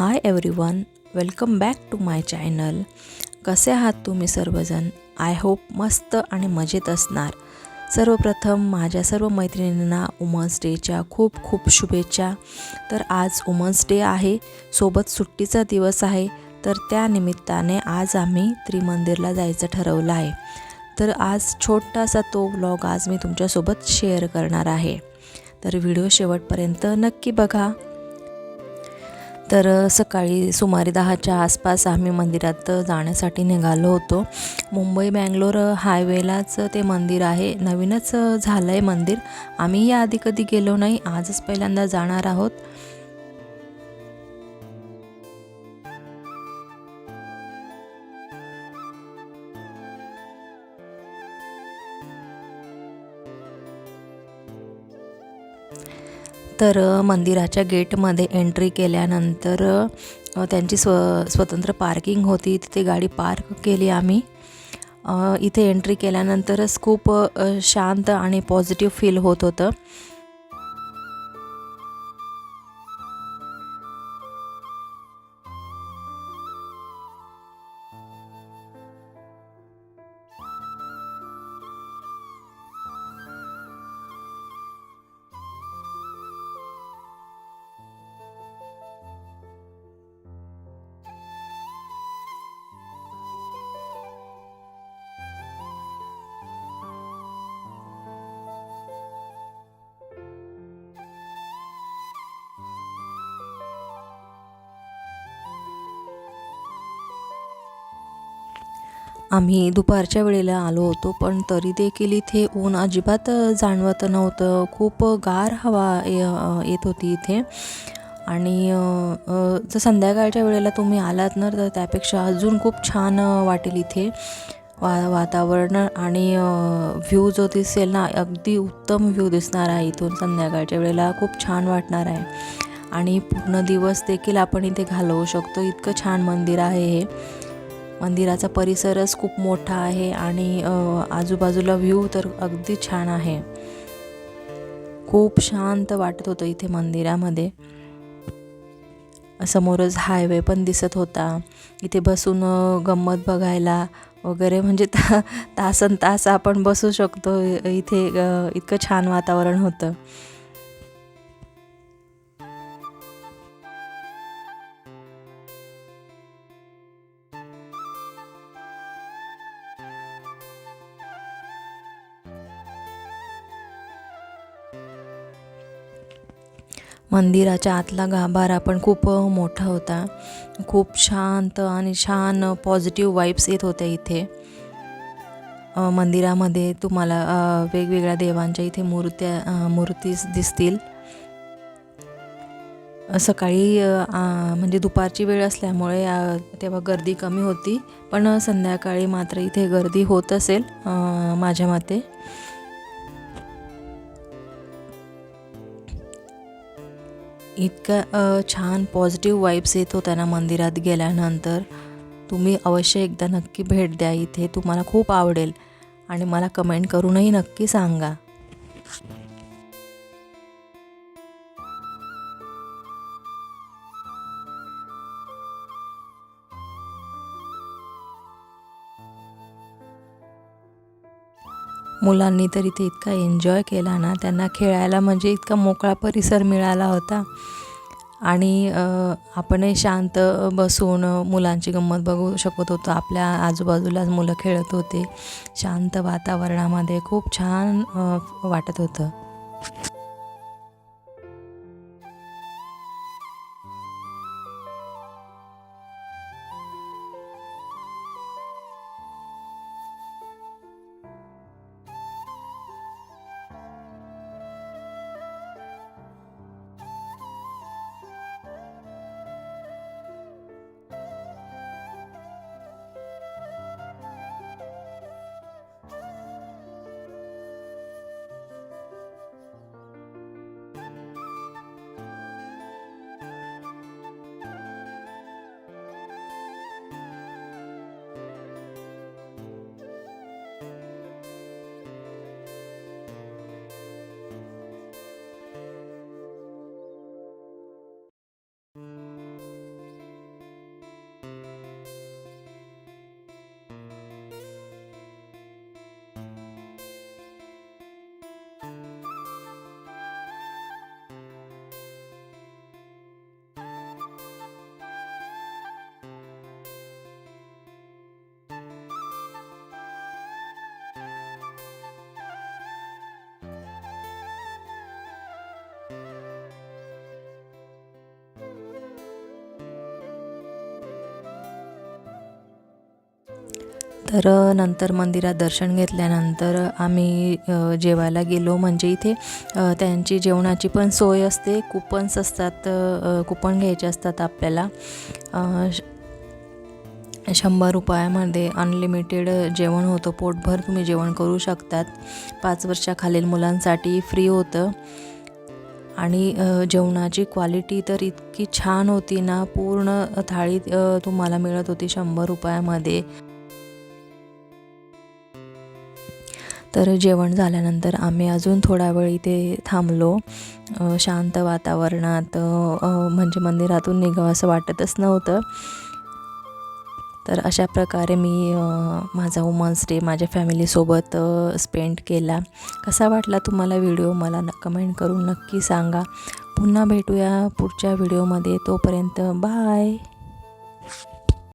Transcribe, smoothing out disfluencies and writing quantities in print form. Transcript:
High everyone, welcome back to my channel. कसे आहात तुम्ही सर्वजण? आय होप मस्त आणि मजेत असणार. सर्वप्रथम माझ्या सर्व मैत्रिणींना वुमन्स डेच्या खूप खूप शुभेच्छा. तर आज वुमन्स डे आहे, सोबत सुट्टीचा दिवस आहे. तर त्या निमित्ताने आज आम्ही त्रिमंदिरला जायचं ठरवलं आहे. तर आज छोटासा तो व्लॉग आज मी तुमच्यासोबत शेअर करणार आहे. तर व्हिडिओ शेवटपर्यंत नक्की बघा. तर सकाळी सुमारे 10च्या आसपास आम्ही मंदिरात जाण्यासाठी निघालो होतो. मुंबई बँगलोर हायवेलाच ते मंदिर आहे. नवीनच झालं आहे मंदिर. आम्ही याआधी कधी गेलो नाही, आजच पहिल्यांदा जाणार आहोत. तर मंदिराच्या गेटमध्ये एंट्री केल्यानंतर त्यांची स्वतंत्र पार्किंग होती, तिथे गाडी पार्क केली आम्ही. इथे एंट्री केल्यानंतरच खूप शांत आणि पॉझिटिव्ह फील होत होतं. आम्ही दुपारच्या वेळेला आलो होतो, पण तरी देखील इथे ऊन अजिबात जाणवत नव्हतं. खूप गार हवा येत होती इथे. आणि जर संध्याकाळच्या वेळेला तुम्ही आलात ना, तर त्यापेक्षा अजून खूप छान वाटेल इथे वातावरण. आणि व्ह्यू जो दिसेल ना, अगदी उत्तम व्ह्यू दिसणार आहे इथून. संध्याकाळच्या वेळेला खूप छान वाटणार आहे. आणि पूर्ण दिवस देखील आपण इथे घालवू शकतो, इतकं छान मंदिर आहे हे. मंदिराचा परिसरच खूप मोठा आहे आणि आजूबाजूला व्ह्यू तर अगदी छान आहे. खूप शांत वाटत होतं इथे मंदिरामध्ये. समोरच हायवे पण दिसत होता. इथे बसून गंमत बघायला वगैरे, म्हणजे तासन तास आपण बसू शकतो इथे. इतकं छान वातावरण होतं. मंदिराच्या आतला गाभारा पण खूप मोठा होता. खूप शांत आणि छान पॉझिटिव्ह वाइब्स येत होत्या इथे. मंदिरामध्ये तुम्हाला वेगवेगळ्या देवांच्या इथे मूर्ती दिसतील. सकाळी म्हणजे दुपारची वेळ असल्यामुळे तेव्हा गर्दी कमी होती, पण संध्याकाळी मात्र इथे गर्दी होत असेल माझ्या मते. इतका छान पॉझिटिव्ह वाइब्स येत होत्या ना मंदिरात गेल्यानंतर. तुम्ही अवश्य एकदा नक्की भेट द्या इथे, तुम्हाला खूप आवडेल. आणि मला कमेंट करूनही नक्की सांगा. मुलांनी तर इथे इतका एन्जॉय केला ना, त्यांना खेळायला म्हणजे इतका मोकळा परिसर मिळाला होता. आणि आपणही शांत बसून मुलांची गंमत बघू शकत होतो. आपल्या आजूबाजूलाच मुलं खेळत होते. शांत वातावरणामध्ये खूप छान वाटत होतं. तर नंतर मंदिरात दर्शन घेतल्यानंतर आम्ही जेवायला गेलो. म्हणजे इथे त्यांची जेवणाची पण सोय असते. कुपन्स असतात, कुपन घ्यायचे असतात आपल्याला. 100 रुपयामध्ये अनलिमिटेड जेवण होतं. पोटभर तुम्ही जेवण करू शकतात. 5 वर्षाखालील मुलांसाठी फ्री होतं. आणि जेवणाची क्वालिटी तर इतकी छान होती ना, पूर्ण थाळी तुम्हाला मिळत होती 100 रुपयामध्ये. तर जेवण झाल्यानंतर आम्ही अजून थोडा वेळ इथे थांबलो. शांत वातावरणात, म्हणजे मंदिरातून निघावं असं वाटतच नव्हतं. तर अशा प्रकारे मी माझा वुमन्स डे माझ्या फॅमिलीसोबत स्पेंड केला. कसा वाटला तुम्हाला व्हिडिओ मला कमेंट करून नक्की सांगा. पुन्हा भेटूया पुढच्या व्हिडिओमध्ये. तोपर्यंत बाय.